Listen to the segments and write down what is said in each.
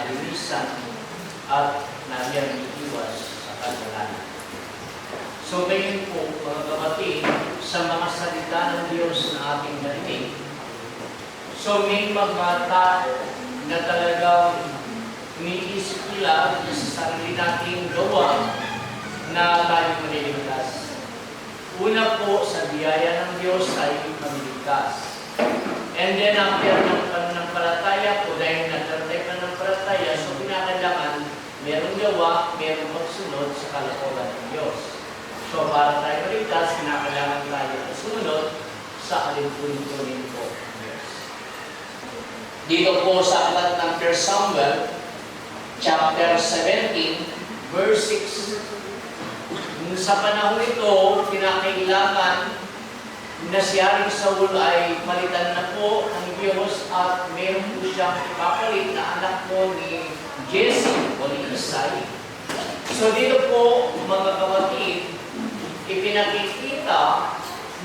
kalinisan at na iwas sa kasalanan. So ngayon po, mga kapatid, sa mga salita ng Diyos na ating narinig, so may mga tao na talagang iniisip nila sa sarili nating gawa na tayo maliligtas. Una po, sa biyaya ng Diyos tayo maliligtas. And then, after ng pananampalataya po, dahil nagtatay pananampalataya, so pinakailangan merong gawa, merong magsunod sa kalooban ng Diyos. So, para tayo maligtas, kinakailangan tayo sumunod sa alipunin po ng Diyos. Dito po sa aklat ng 1 Samuel, chapter 17, verse 6. Sa panahon ito, kinakailangan na si Haring Saul ay palitan na po ng Diyos at meron po siyang ipapalit na anak po ni Jesse o ni Isai. So dito po, mga kapatid, ipinakikita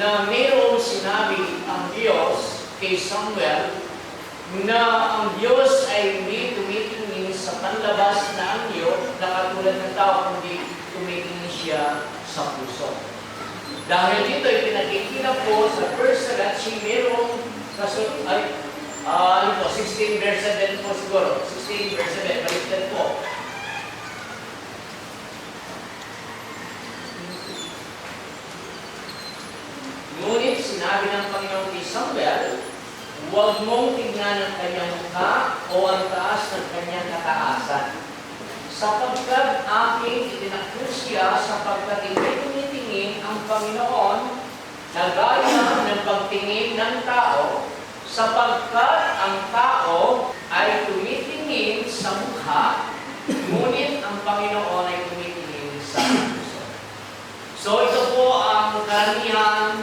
na mayroong sinabi ang Diyos kay Samuel na ang Diyos ay hindi tumitingin sa panlabas na anyo na katulad ng tao, kundi tumitingin siya sa puso. Dahil dito ipinakikita po sa 1 Samuel, mayroong kasunod ay 16 verse 7 po siguro. 16 verse 7, baliktad po. Ngunit sinabi ng Panginoon kay Samuel, huwag mong tingnan ang kanyang mukha o ang taas ng kanyang kataasan. Sapagkat aking itinakbo siya, sapagkat hindi tumitingin ang Panginoon na gaya ng pagtingin ng tao, sapagkat ang tao ay tumitingin sa mukha, ngunit ang Panginoon ay tumitingin sa puso. So ito po ang karamihan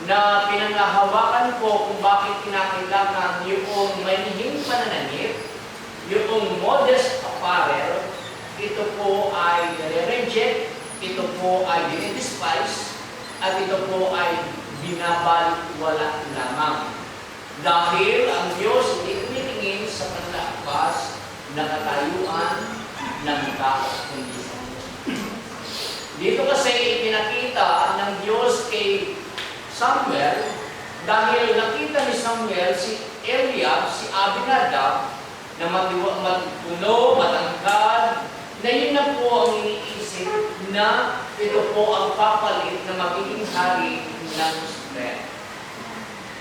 na pinanghahawakan ko kung bakit kinakailangan yung manihing pananamit, yung modest apparel. Ito po ay nire-reject, ito po ay dinidespise, at ito po ay binabaliwala lamang. Dahil ang Diyos hindi tumitingin sa panlabas na katayuan ng tao, kundi sa Diyos. Dito kasi ipinakita ng Diyos kay Samuel, dahil nakita ni Samuel si Eliab, si Abinadab, na matuno, matangkad, na yun na po ang iniisip na ito po ang papalit na magiging hari ng Israel.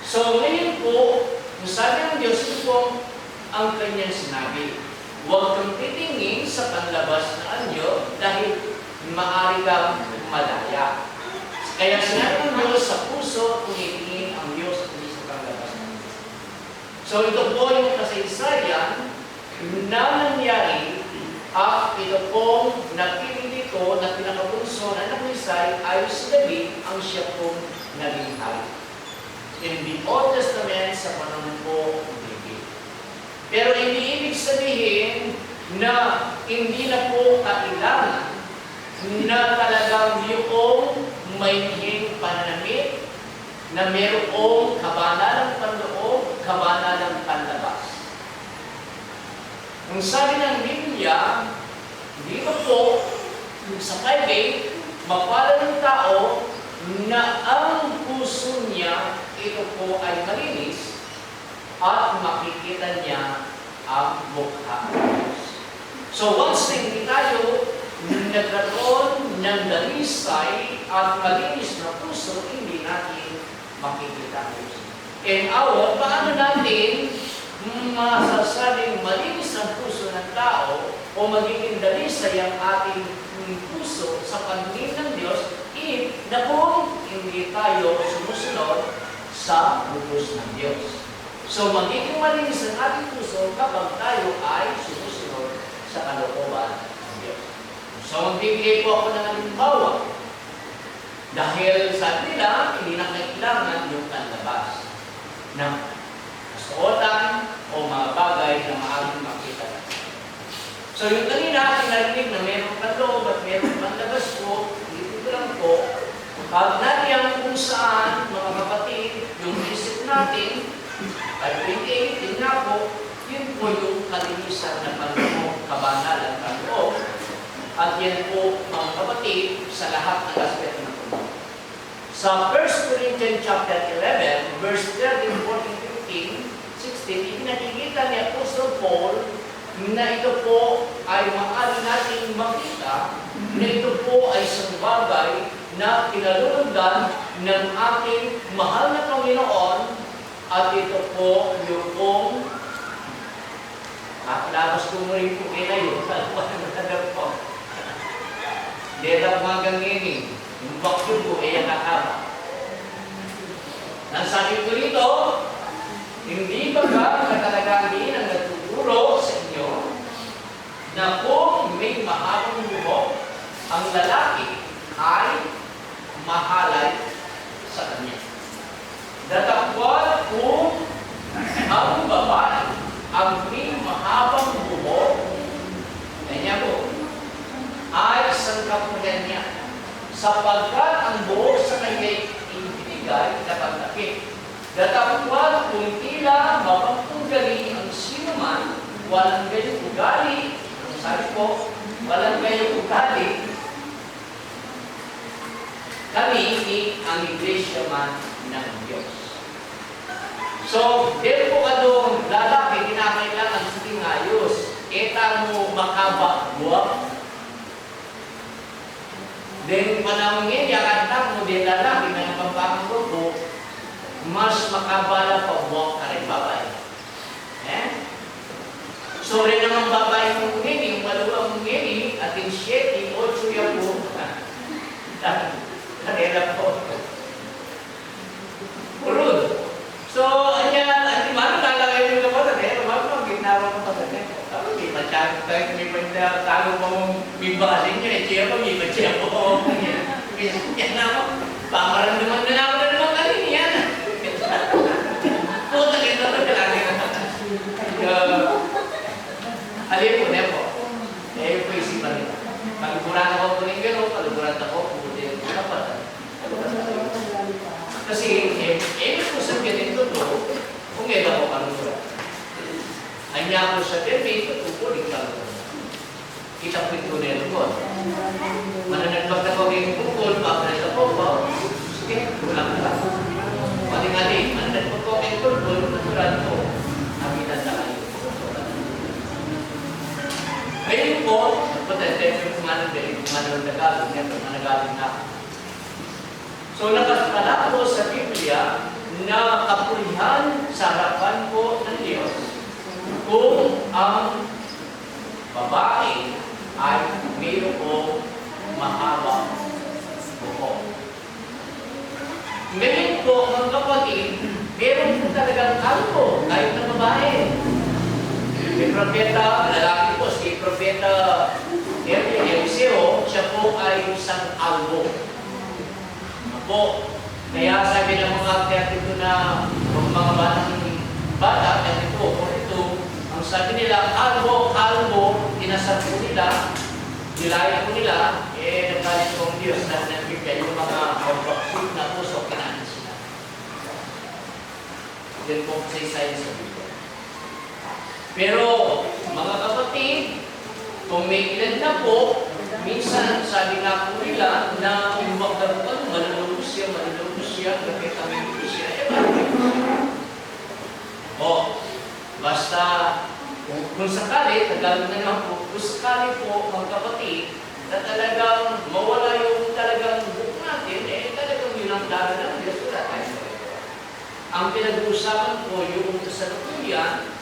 So ngayon po, sabi ng Diyos, ito po ang kanyang sinabi. Huwag kang titingin sa panlabas na anyo dahil maaari kang malaya. Kaya sinabi ng Diyos sa puso, tumitingin ang Diyos at hindi sa panlabas na anyo. So ito po yung kasaysayan na nangyari at ito pong napili ko na pinakabunso na nagmisay ay si David ang siya pong naging hari. In the Old Testament, sa panahon po ng David. Pero hindi ibig sabihin na hindi na po kailangan na talagang yung may pananamit na mayroong kabanalang panloob, kabanalang panlabas. Ang sabi ng Biblia, dito po, sa 5:8, mapalad ng tao na ang puso niya, ito po ay malinis at makikita niya ang mukha ng Diyos. So once na hindi tayo nagkaroon ng dalisay at malinis na puso, hindi natin makikita ang Diyos. And paano natin masasabing malinis ang puso ng tao o magiging dalisay ang ating puso sa paningin ng Diyos if na kung hindi tayo sumusunod sa utos ng Diyos. So magiging malinis ang ating puso kapag tayo ay sumusunod sa kalooban ng Diyos. So magbibigay po ako ng halimbawa. Dahil sa nila, hindi na kailangan yung panlabas ng kasuotan o mga bagay na maaaring makita. So yung kanina, narinig na mayroong panloob at mayroong panlabas po, dito lang po, pag natin kung saan, mga kapatid, yung isip natin, at 28, yun na po, yun po yung kalinisan na panlabas. kabanalan ng loob. At yan po, mga kapatid, sa lahat ng aspeto ng buhay. Sa 1 Corinthians chapter 11, verse 13, 14, 15, 16, ipinakikita ni Apostle Paul na ito po ay maaari nating makita na ito po ay isang bagay na pinalulundan ng ating mahal na Panginoon at ito po yung labas ko mo rin po kinayo. Ano po? Dela umagang ngini. Yung vacuum ko ay nakakaba. Ang sabi ko rito, hindi ba katalagangin ang natuturo sa inyo na kung may mahabang buhok, ang lalaki ay mahalay sa kanya. Datapwat kung ang babae ang may mahabang buhok, kanya po, ay isang kapunan niya. Sapagkat ang buhok sa kanya'y ibinigay na pagtakip. Datapwat kung tila mapagpugali ang sinuman, walang gayong ugali, sabi po, walang gayong ugali, kami ang iglesia man ng Diyos. So, dahil po kadong lalaki, kinakailangan hindi ayos. Kita mo makaba buwak. Then, panahon ngayon, yakanta mo din lalaki ng pampakang grupo, mas makabala pa buwak ka rin babae. So, rin naman babae mong ngini, yung maluwa mong ngini, at yung 7, 8 yan po. Kanila po. Purod. So, di mana lalaki yung kapatid, ginawa ko pa rin. Ako, may masyadong tayo, may talo pa mong bibasin nyo, siya pa, may masyadong po. Yan naman, pamaramdaman na naman kanina yan. Puta, ito na lagi naman. Alin po, po. Eh, po isipan nila. Kaluguran ako po rin gano'n, kaluguran ako, puti yung kapatid. Kasi, po sa ganito to, kung ito ako kaluguran. Anya ko sa TV, tutupuling kaluguran. Kita po ito nito ko. Mananagbag ako ng tukol, pagkakas ako po. Sige, kulang ka. Paling-aling, mananagbag ako ng tukol, naturan ko. Aminan na kayo. Ngayon po, nagpatay yung mananagbag na. So, nakatala po sa Biblia na kapulihan sa harapan po ng Diyos kung ang babae ay mayroong mahabang buhok. Ngayon po, mga kapatid, meron po talagang kalbo kahit na babae. May propeta, lalaki po, si propeta Eliseo, siya po ay isang albo. Po, kaya sabi ng mga aktiyato na mga bata, kaya ito, ang sabi nila, kalbo, tinasap po nila, nilaya po nila, nagkalit po ang Diyos na nagbigay yung mga pagbaksik na puso, kinanin sila. Yan po sa isa sa Biblia. Pero, mga kapatid, kung may ilan na po, minsan sabi nga po nila na umagdabukan, malulog siya, kapit kami siya, basta, kung sakali, tagalog na naman po, kung sakali po, mga kapatid, na talagang mawala yung talagang buhok natin, talagang yun ang dala ng Diyos, wala tayo. Ang pinag-uusapan po, yung kasalukuyan,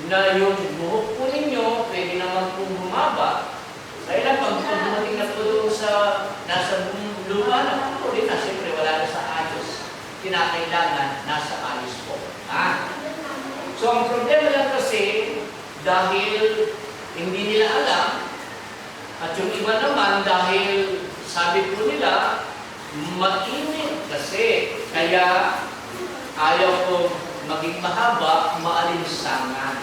na yung buhok po ninyo, pwede naman po bumaba, kaya lang pag dumating na po doon sa nasa lupa na po rin na, siyempre wala na sa ayos. Kinakailangan nasa ayos po. So ang problema lang kasi, dahil hindi nila alam, at yung iba naman dahil sabi po nila, mainit kasi, kaya ayaw ko maging mahaba, maalinsangan.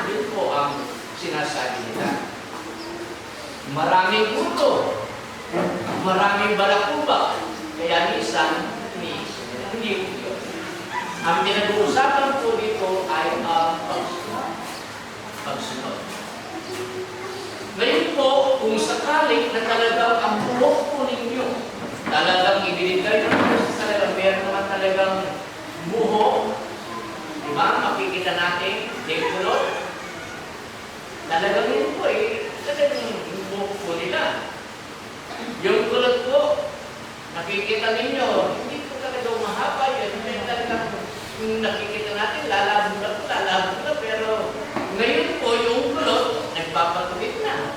Yun po ang sinasabi nila. Maraming uto, maraming balakuba, kaya minsan, hindi uto. Ang pinag-uusapan po dito ay ang pagsunod. Ngayon po, kung sakali na talagang ang buhok po ninyo, talagang ibinigay ng Diyos, talagang meron naman talagang buhok, di ba? Makikita natin, kulot. Talagang yun po talagang yung buhok po nila. Yung kulot po, nakikita ninyo, hindi po talaga mahaba yun. Hindi talagang nakikita natin, lalabog na, pero ngayon po yung kulot, nagpapatuwid na.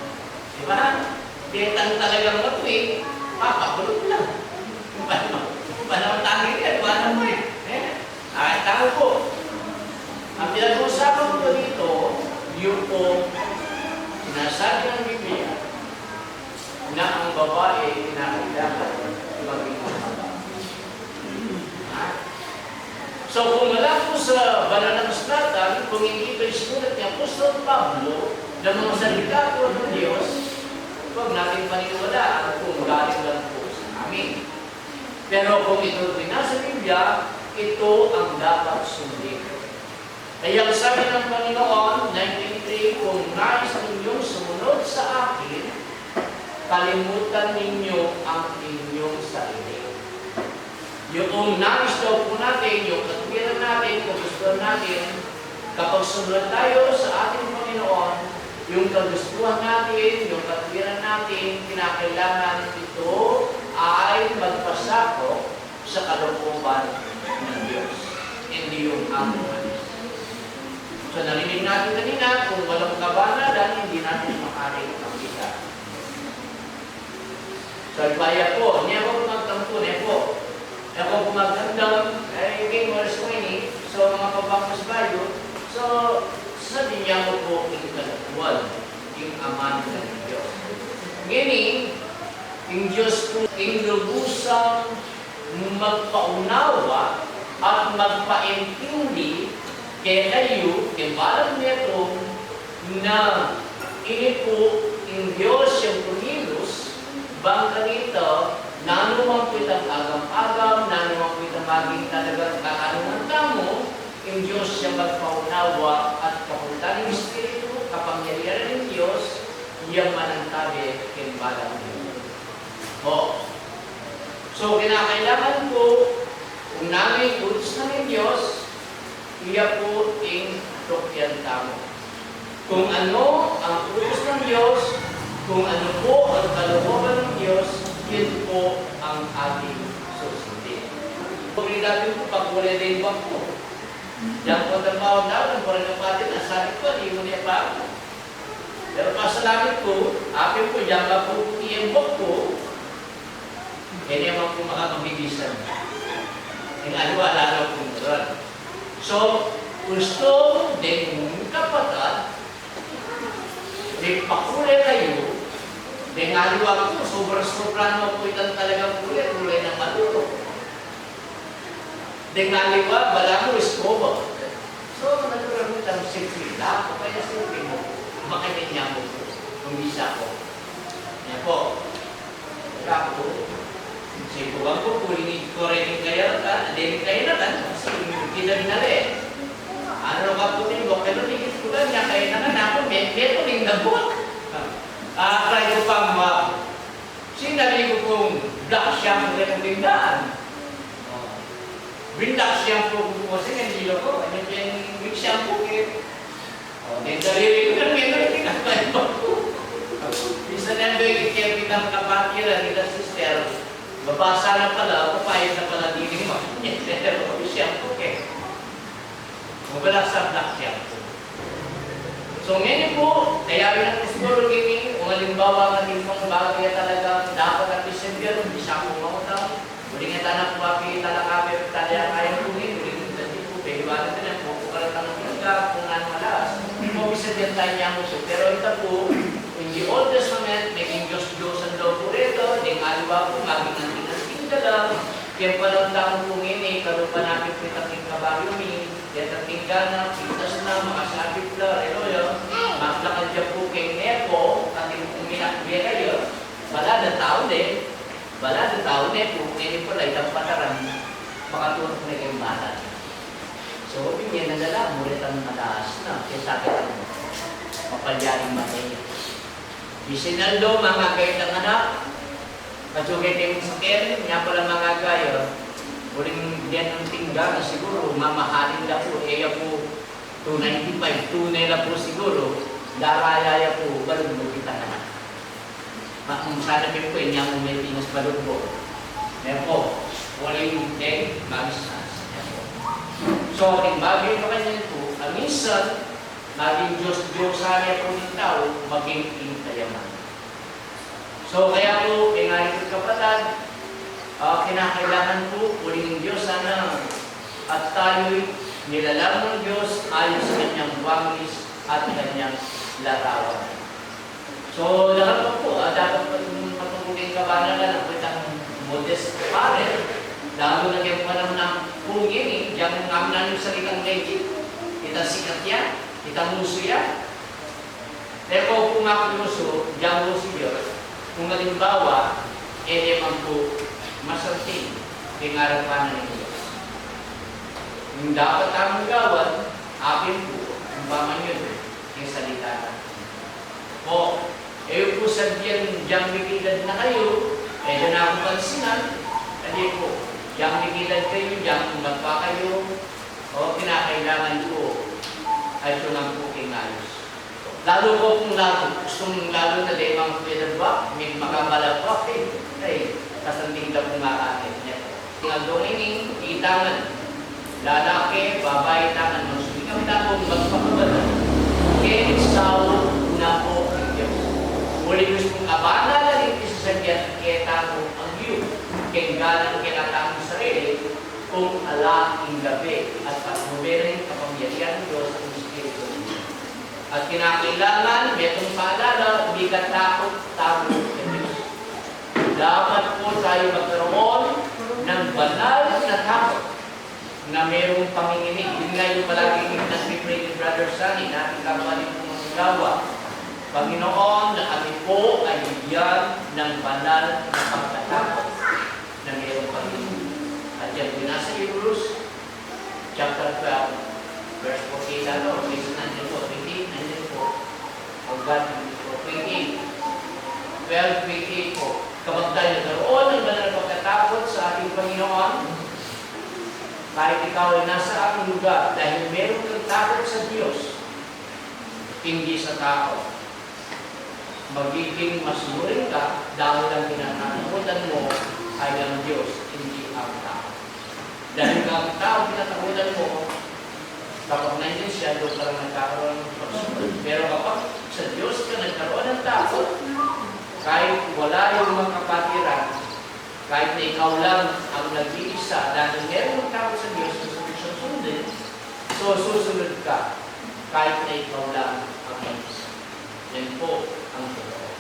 Di ba? Betang talagang matuwid, papakulot lang. Panahon tangin yan, wala mo tao po. Ang pinag-uusapan ko dito, yung po, sinasabi ng Biblia, na ang babae kinakailangan maging mahaba. So kung wala po sa banal na kasulatan, kung hindi pa isulat ni Apostol Pablo na mga salita po ng Diyos, huwag natin paniniwalaan kung galing lang po sa amin. Pero kung ito rin nasa Biblia, ito ang dapat sundin. Kaya sabi ng Panginoon, 19:3, kung nais ninyong sumunod sa akin, kalimutan ninyo ang inyong sarili. Yung nais daw po natin, yung katwiran natin, kagustuhan natin, kapag sumunod tayo sa ating Panginoon, yung kagustuhan natin, yung katwiran natin, kinakailangan ito ay magpasako sa kalooban ng Diyos. Hindi yung ating. So narinig natin kanina, kung walang kabanalan, hindi natin makaring makita. So ibaya po, niya po magtampo, niya po. Ako kumagandang, game was 20, so mga pabangkas bayo, so sabi niya ko po yung kalatuan, yung aman ng Diyos. Meaning, yung Diyos po, yung lubusang magpaunawa at magpaintindi kaya kayo, balang nito na ini po yung Diyos yung kumilos, bangka nito, nanuwang po itang agam-agam, nanuwang po itang maging talagang kakanungan tamo, yung Diyos yung magpaunawa at kapunta ng Espiritu, kapangyarihan ng Diyos, yung manangkabi kay balang nito. So, kinakailangan po, kung namin utos na ng Diyos, iya po ang dokyan tamo. Kung ano ang utos ng Diyos, kung ano po ang kalooban ng Diyos, yun po ang ating susundin. Kung natin po, pagkulay din ba po? Diyan po ang tawag na, ang parang napatin, nasabi ko, hindi mo niya pa ako. Pero pasalamat po, akin po, diyan ba po iembok po, kaya naman po makakabigisan. Yung aliwala na po rin. So, gusto din kapatid, din pakulay kayo, din aliwa po, sobra-sobra naman po itang talagang kulay ng matulog. Din aliwa, bala mo, iskoba. So, natural mo itang sipila, kaya sipin mo, makinin niya mo po, umisa ko. Yan po. Kaya po, sipugan ko, kulinig ko rin kaya ka, din kayo na kan, kasi kita dinali. Ano ka po din ko, pero tingin ko lang niya, kaya naman ako, meto rin nabot. Try ko pang sinabi ko kung black shampoo rin ang bindaan. Black shampoo ko kasi hindi ko, ano yung mix shampoo kaya. Nagdaliri ko lang, meron rin ang ko. Bisa na ba yung kaya kitang kapatiran nila sister, babasa na pala, papayag na pala dining mo. Pero shampoo kaya. Wala sa black shampoo. So ngayon po, kaya rin ang psikologi ni, kung halimbawa ng limang bagay talaga dapat at December, hindi siya kong mautang. Muli nga tanang puwapi, talakabi, talaya kaya kunin, muli nga tanong po, pwede ba natin ang pupukalat ng mga kung ano malas. Mabisa din tayo niya mo. Pero ito po, in the Old Testament, naging Diyos ang daw po rito, hindi nga aliwa po, maging ang dalang, kaya palang taong po ngayon, karoon pa natin po itang kabayo ni, kaya tatinggan na, pitas na, makasabit na, maklakad siya po kay Nepo, ating uminakbiya kayo, bala na taon po, ngayon po, itang pataran, makatulog na kayong balat. So, yun yan, nadala, mulit ang mataas na, kaya sakit ang mapalyaring matay. Bisinaldo, mga kailang anak, kasugay kayo sa kere, niya pala mga gayo, uling diyan ng tingga na siguro, mamahalin na po, eya po, 295, tunay na po siguro, darayaya po, balubog kita na. Kung sana po, niya mo may pinas balubog. Ngayon po, walang day, magisnas. So, ang bagay pa kanya po, ang minsan, maging Diyos-Diyosan niya po ng tao, maging intayaman. So, kaya po, ngayon kapatid, kinakailangan po, uling ng Diyos sana, at tayo'y nilalang ng Diyos ayon sa kanyang wangis at kanyang larawan. So, lahat po, dapat patungkulin kabanalan ang pitang modest parent, lalo na kayo pa naman ng pungin, diyan ang namin sa salitang legit, kita sikat yan, kita muso yan. Pero kung ako muso, diyan muso Diyos, kung halimbawa, naman po, masalting, pingarap-panan ng Diyos. Yung dapat ang gawan, akin po, ang baman yun, yung salita na. Po, po sa diyang bigilad na kayo, dyan akong pansinan, po, diyang bigilad kayo, diyang umat pa kayo, o kinakailangan po, ay ito lang po kinayos. Lalo po kung gustong lalo na din mga pinagwa, may makamalagwa, ay, kasanding na po nga akin. Ang domining, itangan, lalaki, babae, tangan, magsuli kami na po magpapagalan. Kaya isaw na po ang Diyos. Muli gusto kong abana na rin isasadyan, kaya tanong ang Diyos. Kaya galang kinatang mo sarili, kung ala ang gabi at pagmuberin kapangyarihan ng Diyos ang Espiritu. At kinakailangan, metong paalala, hindi ka takot sa Diyos. Dapat po tayo magkaroon ng banal na takot na mayroong panginginig. Yun nga yung palaging nag-pray ni Brother Sunny, natin kapalit po magawa. Panginoon, na kami po ay bigyan ng banal na pagkatakot na mayroong panginginig. At yan, binasa Hebrews, chapter 12, verse 14, please nandiyan po, 28, nandiyan po. O God, 28, 12, 28 po. Kapag tayo nagkaroon ng banal na pagkatakot sa ating Panginoon, kahit ikaw ay nasa ating lugar, dahil meron kang takot sa Diyos, hindi sa tao, magiging masunurin ka dahil ang pinatakutan mo ay ang Diyos, hindi ang tao. Dahil ang tao pinatakutan mo, kapag nandiyan siya, doon ka lang nagkakaroon ng pagsunod. Pero kapag sa Diyos ka nagkaroon ng takot, kahit wala yung mga kapatiran, kahit na ikaw lang ang nag-iisa, dahil meron ng takot sa Diyos na susundin, so susunod ka, kahit na ikaw lang ang nag-iisa. Yan po ang Diyos.